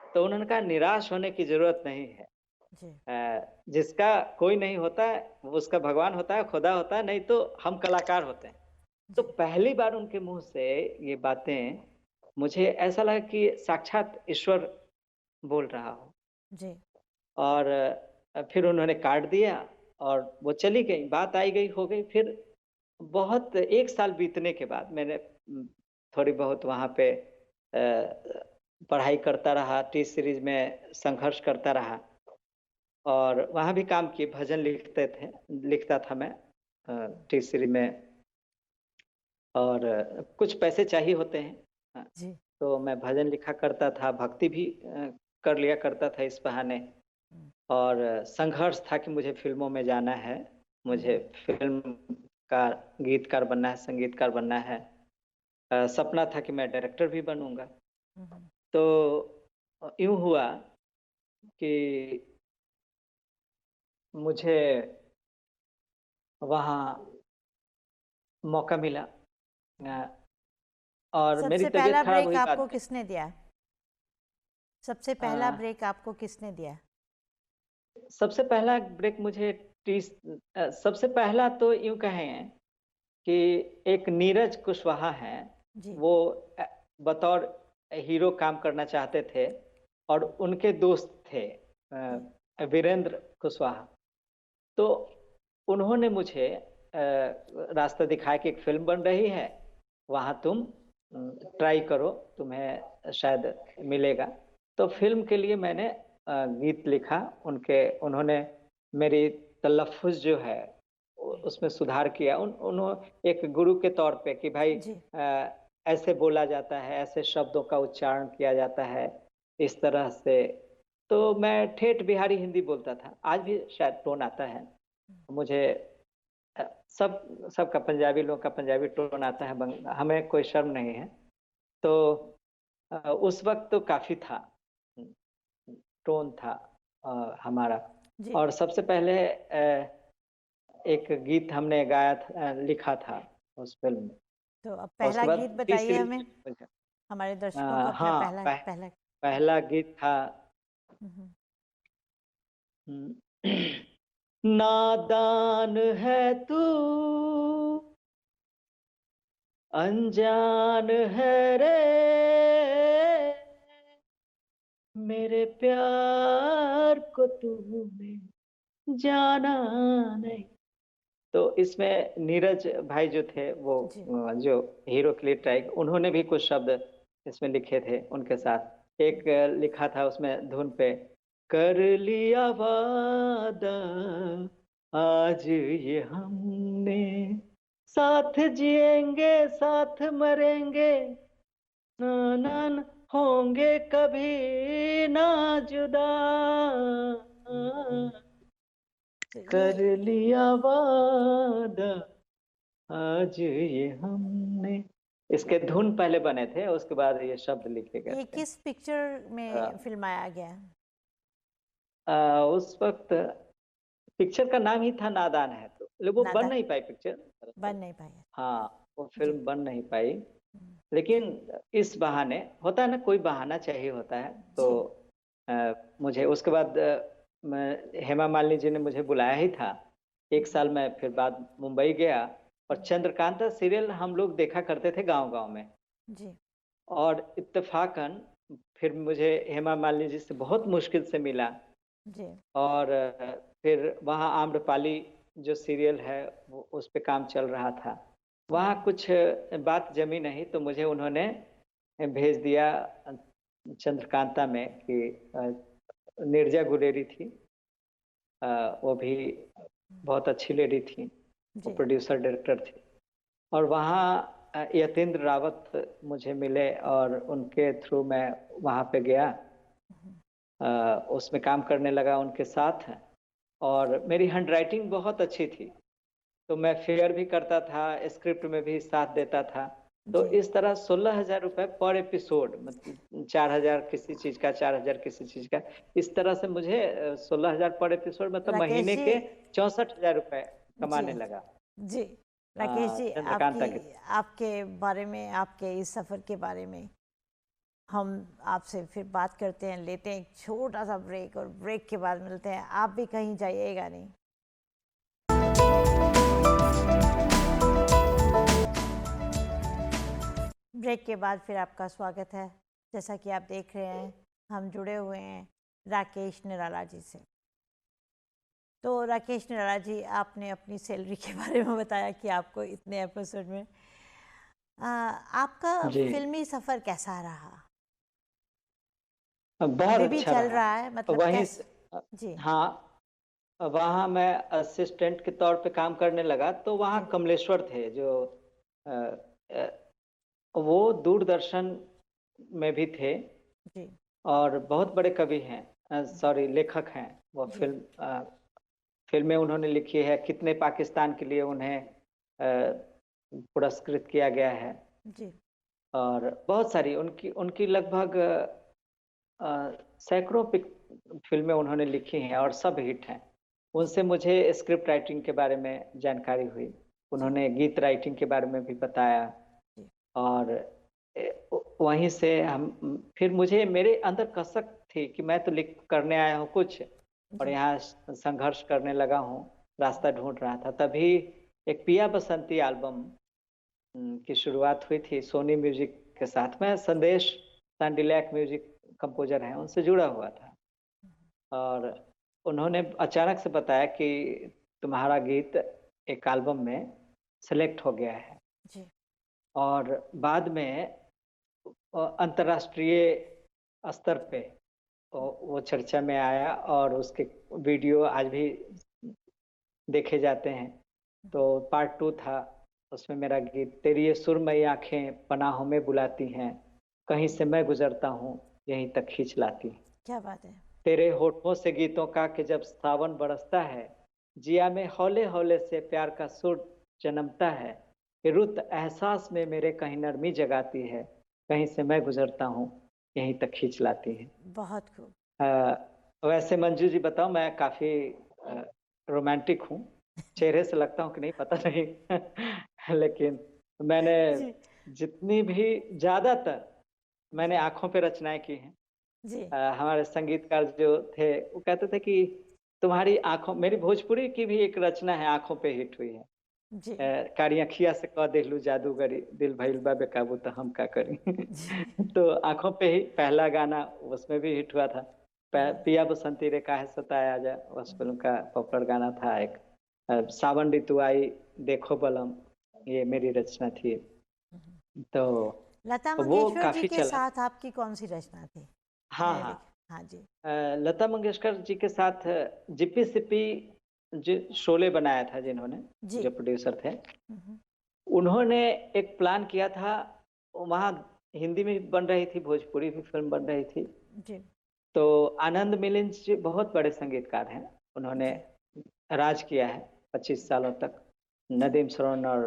तो उन्होंने कहा निराश होने की जरूरत नहीं है। जी, जिसका कोई नहीं होता है वो उसका भगवान होता है, खुदा होता है, नहीं तो हम कलाकार होते हैं। तो जी, पहली बार उनके मुंह से ये बातें, मुझे ऐसा लगा कि साक्षात ईश्वर बोल रहा हो। जी, और फिर उन्होंने काट दिया और वो चली गई, बात आई गई हो गई। फिर बहुत 1 साल बीतने के बाद मैंने थोड़ी बहुत वहाँ पे पढ़ाई करता रहा, टी सीरीज में संघर्ष करता रहा, और वहाँ भी काम किए, भजन लिखता था मैं टी सीरीज में। और कुछ पैसे चाहिए होते हैं, जी, तो मैं भजन लिखा करता था, भक्ति भी कर लिया करता था इस बहाने। और संघर्ष था कि मुझे फिल्मों में जाना है, मुझे फिल्म का गीतकार बनना है, संगीतकार बनना है। सपना था कि मैं डायरेक्टर भी बनूंगा। तो यूं हुआ कि मुझे वहाँ मौका मिला, अ, और मेरी सबसे तबीयत पहला खराब ब्रेक हुई बाद आपको में। किसने दिया? सबसे पहला अ, ब्रेक आपको किसने दिया? सबसे पहला ब्रेक मुझे सबसे पहला तो यूं कहें कि एक नीरज कुशवाहा हैं, जी, वो अ, बतौर हीरो काम करना चाहते थे, और उनके दोस्त थे जी, वीरेंद्र कुशवाहा। तो उन्होंने मुझे रास्ता दिखाया कि एक फिल्म बन रही है, वहाँ तुम ट्राई करो, तुम्हें शायद मिलेगा। तो फिल्म के लिए मैंने गीत लिखा। उन्होंने मेरी तलफ़ुज़ जो है उसमें सुधार किया। उन्होंने एक गुरु के तौर पे कि भाई जी, ऐसे बोला जाता है, ऐसे शब्दों का उच्चारण किया जाता है, इस तरह से। तो मैं ठेठ बिहारी हिंदी बोलता था, आज भी शायद टोन आता है मुझे। सबका पंजाबी लोग का पंजाबी टोन आता है, हमें कोई शर्म नहीं है। तो उस वक्त तो काफी था, टोन था हमारा। जी। और सबसे पहले एक गीत हमने गाया था, लिखा था उस फिल्म में। तो अब और उसके पहला गीत बाद टी बताइए सीरीज हमें, में हमारे दर्शकों को अपना हाँ, पहला पहला। पहला गीत था हम्म, हम्म, नादान है तू, अनजान है रे, मेरे प्यार को तूने जाना नहीं। तो इसमें नीरज भाई जो थे वो जी जो हीरो के लिए ट्राई, उन्होंने भी कुछ शब्द इसमें लिखे थे उनके साथ। एक लिखा था उसमें धुन पे, कर लिया वादा आज ये हमने, साथ जिएंगे साथ मरेंगे, ना ना ना, होंगे कभी ना जुदा, तो कर ये लिया वादा आज ये हमने। इसके धुन पहले बने थे, उसके बाद ये शब्द लिखे गए थे। किस पिक्चर में अ, फिल्माया गया? उस वक्त पिक्चर का नाम ही था नादान है, तो लेकिन वो बन नादा नहीं पाई पिक्चर बन दरअसल। नहीं पाया। हाँ, वो जी फिल्म बन नहीं पाई। हम्म, लेकिन इस बहाने होता है ना, कोई बहाना चाहिए होता है, तो जी अ, मुझे उसके बाद हेमा मालिनी जी ने मुझे बुलाया ही था। एक साल मैं फिर बाद मुंबई गया, और चंद्रकांता सीरियल हम लोग देखा करते थे गांव गांव में। जी और इत्तेफाकन फिर मुझे हेमा मालिनी जी से बहुत मुश्किल से मिला। जी और फिर वहाँ आम्रपाली जो सीरियल है वो उस पे काम चल रहा था। वहाँ कुछ बात जमी नहीं, तो मुझे उन्होंने भेज दिया चंद्रकांता में कि नीरजा गुलेरी थी, वो भी बहुत अच्छी लेडी थी, वो जी प्रोड्यूसर डायरेक्टर थी। और वहाँ यतेंद्र रावत मुझे मिले, और उनके थ्रू मैं वहाँ पे गया, उसमें काम करने लगा उनके साथ। और मेरी हैंडराइटिंग बहुत अच्छी थी, तो मैं फेयर भी करता था, स्क्रिप्ट में भी साथ देता था। तो जी इस तरह 16,000 रुपये पर एपिसोड, मतलब 4,000 किसी चीज का, 4,000 किसी चीज का, इस तरह से मुझे 16,000 पर एपिसोड, मतलब राकेश महीने जी। के 64,000 रुपये जी कमाने लगा जी राकेश जी, चंद्रकांता आपकी के। आपके बारे में, आपके इस सफ़र के बारे में हम आपसे फिर बात करते हैं, लेते हैं एक छोटा सा ब्रेक, और ब्रेक के बाद मिलते हैं। आप भी कहीं जाइएगा नहीं। ब्रेक के बाद फिर आपका स्वागत है। जैसा कि आप देख रहे हैं, हम जुड़े हुए हैं राकेश निराला जी से। तो राकेश निराला जी, आपने अपनी सैलरी के बारे में बताया कि आपको इतने एपिसोड में आपका जी, फिल्मी सफ़र कैसा रहा? बहुत अभी भी अच्छा चल रहा। रहा है, मतलब वहीं कैस? से जी हाँ, वहाँ मैं असिस्टेंट के तौर पे काम करने लगा, तो जी वहाँ कमलेश्वर थे जो अ, अ, वो दूरदर्शन में भी थे, जी और बहुत बड़े कवि हैं, सॉरी लेखक हैं। वो जी फिल्में उन्होंने लिखी है, कितने पाकिस्तान के लिए उन्हें पुरस्कृत किया गया है। जी और बहुत सारी उनकी उनकी लगभग सैकड़ों फिल्में उन्होंने लिखी हैं, और सब हिट हैं। उनसे मुझे स्क्रिप्ट राइटिंग के बारे में जानकारी हुई, जी उन्होंने गीत राइटिंग के बारे में भी बताया। जी और वहीं से हम फिर मुझे, मेरे अंदर कसक थी कि मैं तो लिख करने आया हूँ कुछ, और जी यहाँ संघर्ष करने लगा हूँ, रास्ता ढूंढ रहा था। तभी एक पिया बसंती एल्बम की शुरुआत हुई थी सोनी म्यूजिक के साथ में। संदेश सांडिलैक म्यूजिक कंपोजर हैं, उनसे जुड़ा हुआ था। और उन्होंने अचानक से बताया कि तुम्हारा गीत एक एल्बम में सेलेक्ट हो गया है। जी और बाद में अंतर्राष्ट्रीय स्तर पे वो चर्चा में आया, और उसके वीडियो आज भी देखे जाते हैं। तो पार्ट 2 था, उसमें मेरा गीत, तेरी ये सुरमई आंखें पनाहों में बुलाती हैं, कहीं से मैं गुजरता हूँ यहीं तक खींच लाती हैं। क्या बात है। तेरे होठों से गीतों का कि जब सावन बरसता है, जिया में हौले हौले से प्यार का सुर जन्मता है, ये रुत एहसास में मेरे कहीं नरमी जगाती है, कहीं से मैं गुजरता हूँ यहीं तक खींच लाती है। बहुत खूब। अ, वैसे मंजू जी बताओ, मैं काफी रोमांटिक हूँ, चेहरे से लगता हूँ कि नहीं पता नहीं लेकिन मैंने जी जितनी भी, ज्यादातर मैंने जी आंखों पे रचनाएं की हैं। जी हमारे संगीतकार जो थे वो कहते थे कि तुम्हारी आंखों, मेरी भोजपुरी की भी एक रचना है आंखों पे हिट हुई है, जी कारी अखिया से कह देलू जादूगरी, दिल भइल बा बेकाबू तो हम का करी। जी तो आंखों पे ही पहला गाना उसमें भी हिट हुआ था। पिया बसंती रे काहे सताया जा, उस फिल्म का पॉपुलर गाना था एक। सावन ऋतु आई देखो बलम, ये मेरी रचना थी। तो लता वो मंगेशकर जी काफी के चला। साथ आपकी कौन सी रचना थी? हाँ मेरे हाँ। हाँ जी लता मंगेशकर जी के साथ जिप्पी सिप्पी जो शोले बनाया था जिन्होंने, जी जो प्रोड्यूसर थे, हम्म, उन्होंने एक प्लान किया था। वहाँ हिंदी में बन रही थी, भोजपुरी भी फिल्म बन रही थी। जी तो आनंद मिलिंद जी बहुत बड़े संगीतकार हैं, उन्होंने जी राज किया है 25 सालों तक। जी नदीम श्रवण और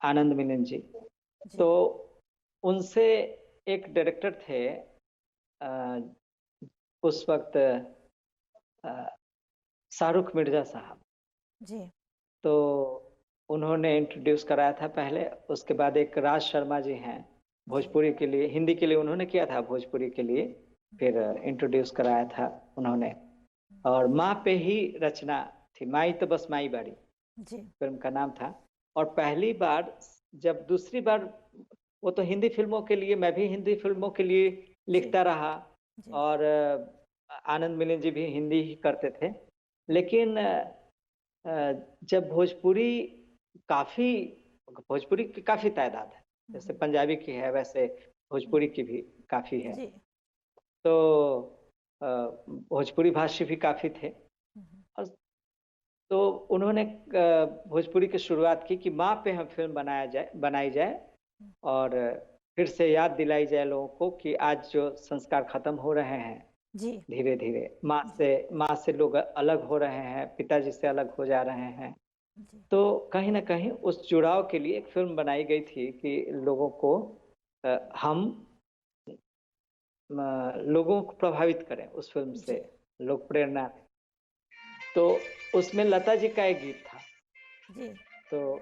आनंद मिलिंद जी। जी तो उनसे एक डायरेक्टर थे उस वक्त, शाहरुख मिर्जा साहब। जी तो उन्होंने इंट्रोड्यूस कराया था पहले, उसके बाद एक राज शर्मा जी हैं, जी भोजपुरी के लिए, हिंदी के लिए उन्होंने किया था, भोजपुरी के लिए फिर इंट्रोड्यूस कराया था उन्होंने। और माँ पे ही रचना थी, माई तो बस माई बाड़ी जी फिल्म का नाम था। और पहली बार, जब दूसरी बार, वो तो हिंदी फिल्मों के लिए, मैं भी हिंदी फिल्मों के लिए जी लिखता रहा। जी और आनंद मिलिंद जी भी हिंदी ही करते थे। लेकिन जब काफी भोजपुरी की काफी तादाद है, जैसे पंजाबी की है वैसे भोजपुरी की भी काफी है। जी तो भोजपुरी भाषी भी काफी थे। और तो उन्होंने भोजपुरी की शुरुआत की कि माँ पे हम फिल्म बनाई जाए, और फिर से याद दिलाई जाए लोगों को कि आज जो संस्कार खत्म हो रहे हैं जी धीरे धीरे, माँ से लोग अलग हो रहे हैं, पिताजी से अलग हो जा रहे हैं। जी तो कहीं ना कहीं उस जुड़ाव के लिए एक फिल्म बनाई गई थी कि लोगों को हम लोगों को प्रभावित करें उस फिल्म से, जी लोग प्रेरणा लें। तो उसमें लता जी का एक गीत था, जी तो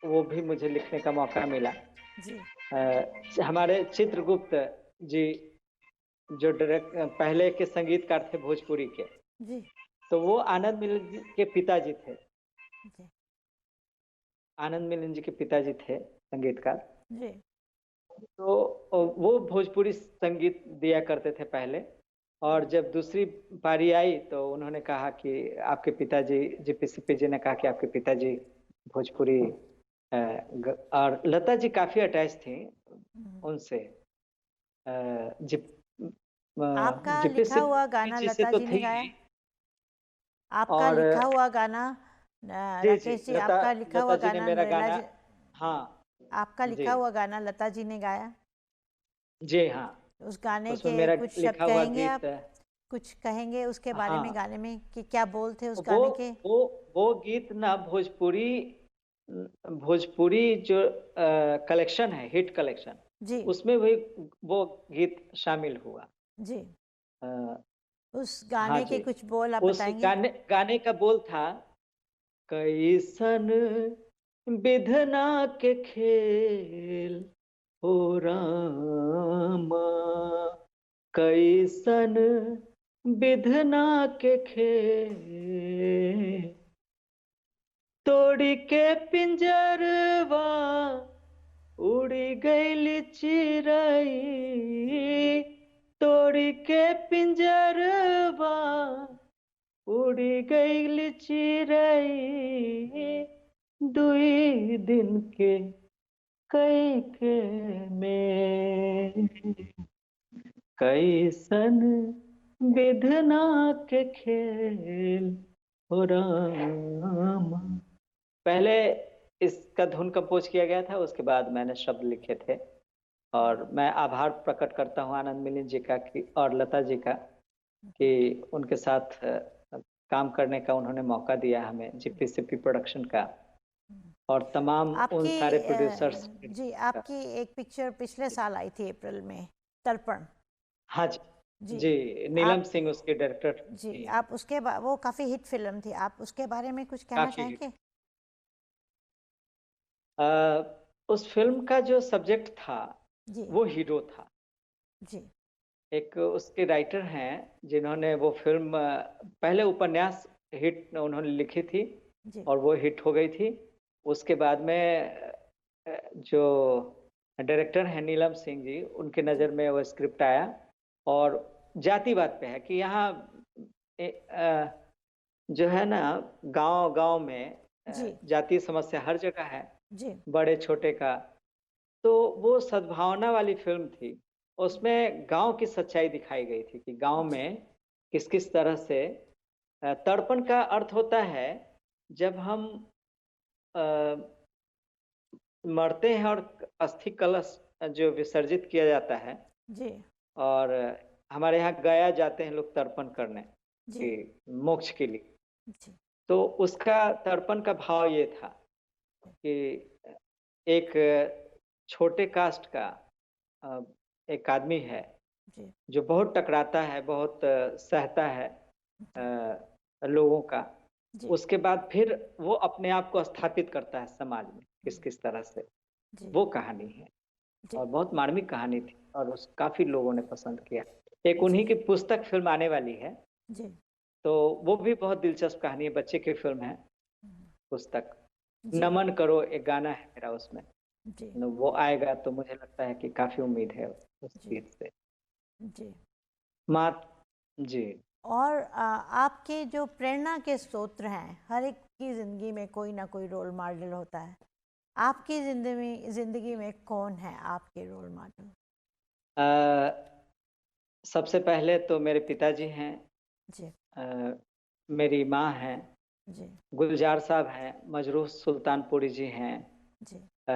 वो भी मुझे लिखने का मौका मिला। जी हमारे चित्रगुप्त जी, जो डायरेक्ट पहले के संगीतकार थे भोजपुरी के, जी तो वो आनंद मिलिंद जी के पिताजी थे। जी आनंद मिलिंद जी के पिताजी थे संगीतकार। जी तो वो भोजपुरी संगीत दिया करते थे पहले। और जब दूसरी पारी आई तो उन्होंने कहा कि आपके पिताजी, जीपी जी ने कहा कि आपके पिताजी भोजपुरी और लता जी काफी अटैच थी उनसे। जिप आपका जीपी लिखा हुआ गाना जी से लता तो जी ने थी गाया? ही। आपका और लिखा हुआ गाना जी जी, राकेश जी, लता आपका लिखा लता हुआ जी ने गाना मेरा नरेला गाना, जी, हाँ आपका जी, लिखा हुआ गाना लता जी ने गाया? जी हाँ, उस गाने उसमें के मेरा कुछ शब्द लिखा हुआ कहेंगे गीत आप? कुछ कहेंगे उसके बारे में, हाँ। गाने में कि क्या बोल थे उस वो गाने के? वो वो गीत ना, भोजपुरी जो कलेक्शन है, हिट कलेक्शन, जी उसमें भी वो गीत शामिल हुआ। जी अ, उस हाँ गाने के जी। कुछ बोल आप उस बताएंगे? गाने का बोल था, कैसन विधना के खेल हो रामा, कैसन विधना के खेल, तोड़ी के पिंजरवा उड़ी गई चिड़ई, तोड़ी के पिंजरवा उड़ी गई चिड़ई, दुई दिन के कई के में, कैसन विधना के खेल हो रामा। पहले इसका धुन कंपोज किया गया था, उसके बाद मैंने शब्द लिखे थे। और मैं आभार प्रकट करता हूँ आनंद मिलिंद जी का और लता जी का, कि उनके साथ काम करने का उन्होंने मौका दिया हमें, जीपीसीपी प्रोडक्शन का, और तमाम उन आपकी सारे प्रोड्यूसर्स जी, का। आपकी एक पिक्चर पिछले साल आई थी अप्रैल में, तर्पण। हाँ जी। जी जी, नीलम आप सिंह उसके डायरेक्टर जी थी। आप उसके वो काफ़ी हिट फिल्म थी, आप उसके बारे में कुछ कहना काफी चाहेंगे? उस फिल्म का जो सब्जेक्ट था जी वो हीरो था। जी एक उसके राइटर हैं जिन्होंने वो फिल्म पहले उपन्यास हिट उन्होंने लिखी थी, जी और वो हिट हो गई थी। उसके बाद में जो डायरेक्टर हैं नीलम सिंह जी, उनके नज़र में वो स्क्रिप्ट आया और जातिवाद पे है कि यहाँ जो है ना, गांव गांव में जी जातीय समस्या हर जगह है, जी बड़े छोटे का। तो वो सद्भावना वाली फिल्म थी। उसमें गांव की सच्चाई दिखाई गई थी कि गांव जी में किस किस तरह से तर्पण का अर्थ होता है जब हम अ, मरते हैं और अस्थि कलश जो विसर्जित किया जाता है, जी और हमारे यहाँ गया जाते हैं लोग तर्पण करने जी कि मोक्ष के लिए। जी तो उसका तर्पण का भाव ये था कि एक छोटे कास्ट का अ, एक आदमी है जी जो बहुत टकराता है, बहुत सहता है लोगों का। जी उसके बाद फिर वो अपने आप को स्थापित करता है समाज में किस किस तरह से। जी वो कहानी है जी और बहुत मार्मिक कहानी थी और उस काफी लोगों ने पसंद किया। एक जी उन्हीं की पुस्तक फिल्म आने वाली है, जी तो वो भी बहुत दिलचस्प कहानी है, बच्चे की फिल्म है पुस्तक। जी नमन करो एक गाना है मेरा उसमें, जी वो आएगा तो मुझे लगता है कि काफी उम्मीद है उस जी गीत से। जी मात जी। और आपके जो प्रेरणा के स्रोत हैं, हर एक की ज़िंदगी में कोई ना कोई रोल मॉडल होता है। आपकी ज़िंदगी में कौन है आपके रोल मॉडल? सबसे पहले तो मेरे पिताजी हैं, जी अ, मेरी माँ हैं, जी गुलजार साहब हैं, मजरूह सुल्तानपुरी जी हैं, जी अ,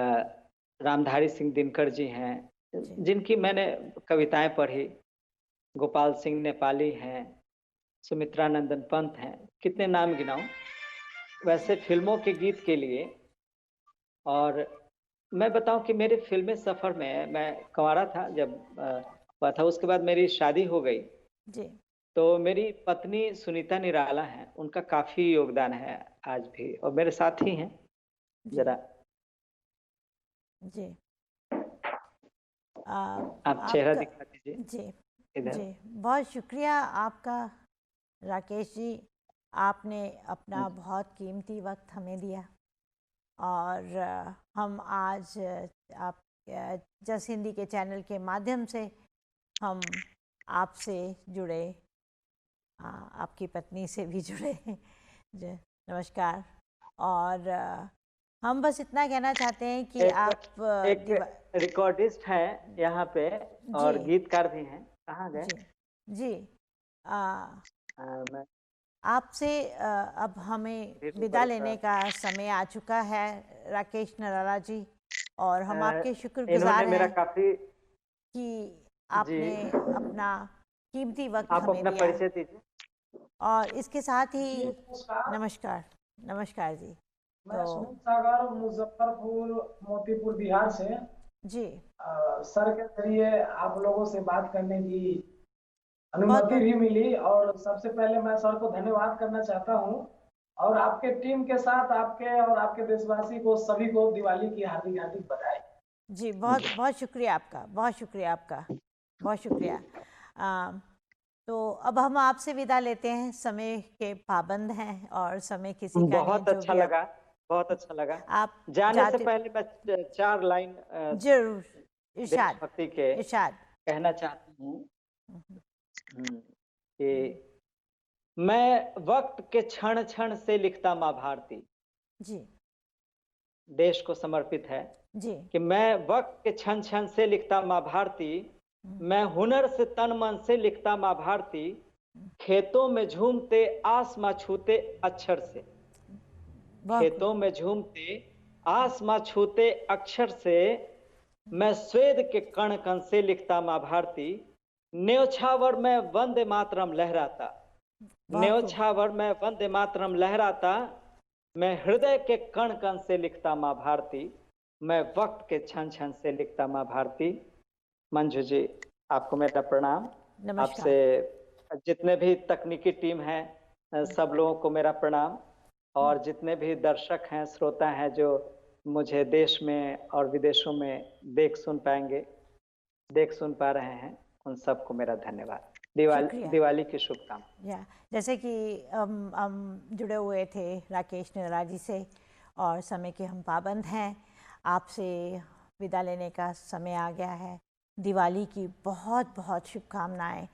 रामधारी सिंह दिनकर जी हैं, जी जिनकी मैंने कविताएं पढ़ी। गोपाल सिंह नेपाली हैं, सुमित्रा नंदन पंत हैं, कितने नाम गिनाऊं। वैसे फिल्मों के गीत के लिए, और मैं बताऊं कि मेरे फिल्मी सफर में मैं कंवारा था जब हुआ था, उसके बाद मेरी शादी हो गई। जी तो मेरी पत्नी सुनीता निराला हैं, उनका काफी योगदान है आज भी, और मेरे साथ ही हैं जी जरा। जी आप चेहरा आपका दिखा दीजिए जी इधर। जी बहुत शुक्रिया आपका राकेश जी। आपने अपना बहुत कीमती वक्त हमें दिया और हम आज आप जस हिंदी के चैनल के माध्यम से हम आपसे जुड़े, आपकी पत्नी से भी जुड़े। नमस्कार। और हम बस इतना कहना चाहते हैं कि एक आप एक रिकॉर्डिस्ट है यहाँ पे जी और गीतकार भी हैं, कहाँ गए? जी जी मैं आपसे अब हमें रीडिंग विदा करूँ लेने थोड़ा। का समय आ चुका है राकेश नराला जी, और हम आपके इन्होंने शुक्रगुजार मेरा हैं काफी। कि जी, आपने अपना कीमती वक्त आप हमें अपना दिया। परिचय दीजिए। और इसके साथ जी ही नमस्कार। नमस्कार। नमस्कार जी। मैं तो सुमित सागर मुजफ्फरपुर मोतीपुर बिहार से जी सर के जरिए आप लोगों से बात करने की बहुत अनुमति बहुत भी मिली, और सबसे पहले मैं सर को धन्यवाद करना चाहता हूं, और आपके टीम के साथ आपके और आपके देशवासी को सभी को दिवाली की हार्दिक हार्दिक बधाई। जी बहुत बहुत शुक्रिया आपका, बहुत शुक्रिया आपका, बहुत शुक्रिया। तो अब हम आपसे विदा लेते हैं, समय के पाबंद हैं और समय किसी का नहीं, बहुत जो अच्छा भी लगा, बहुत अच्छा लगा। आप जाने से जाते। पहले मैं चार लाइन जरूर। इरशाद। देशभक्ति के इरशाद। कहना चाहता हूँ कि मैं वक्त के क्षण क्षण से लिखता माँ भारती, जी देश को समर्पित है जी कि मैं वक्त के क्षण क्षण से लिखता माँ भारती, मैं हुनर से तन मन से लिखता माँ भारती, खेतों में झूमते आसमां छूते अक्षर से, बहुत खूब। खेतों में झूमते आसमां छूते अक्षर से, मैं स्वेद के कण कण से लिखता माँ भारती, न्योछावर में वंदे मातरम लहराता, बहुत खूब। न्योछावर में वंदे मातरम लहराता, मैं हृदय के कण कण से लिखता माँ भारती, मैं वक्त के क्षण क्षण से लिखता माँ भारती। मंजू जी, आपको मेरा प्रणाम। आपसे नमस्कार। जितने भी तकनीकी टीम है, सब लोगों को मेरा प्रणाम, और जितने भी दर्शक हैं, श्रोता हैं, जो मुझे देश में और विदेशों में देख सुन पा रहे हैं, उन सबको मेरा धन्यवाद। शुक्रिया। दिवाली की शुभकामनाएं। या जैसे कि हम जुड़े हुए थे राकेश निराला जी से और समय के हम पाबंद हैं, आपसे विदा लेने का समय आ गया है। दिवाली की बहुत बहुत शुभकामनाएं।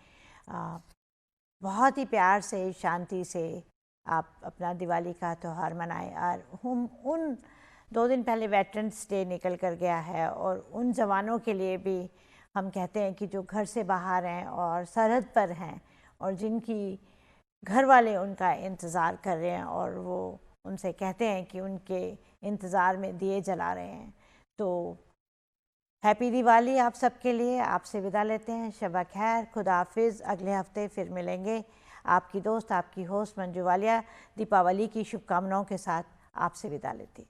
बहुत ही प्यार से, शांति से आप अपना दिवाली का त्यौहार मनाएं। और हम उन 2 दिन पहले वेटरन्स डे निकल कर गया है और उन जवानों के लिए भी हम कहते हैं कि जो घर से बाहर हैं और सरहद पर हैं और जिनकी घर वाले उनका इंतज़ार कर रहे हैं और वो उनसे कहते हैं कि उनके इंतज़ार में दिए जला रहे हैं। तो हैप्पी दिवाली आप सबके लिए। आपसे विदा लेते हैं। शब खैर, खुदा हाफिज़। अगले हफ्ते फिर मिलेंगे। आपकी दोस्त, आपकी होस्ट मंजू वालिया दीपावली की शुभकामनाओं के साथ आपसे विदा लेती है।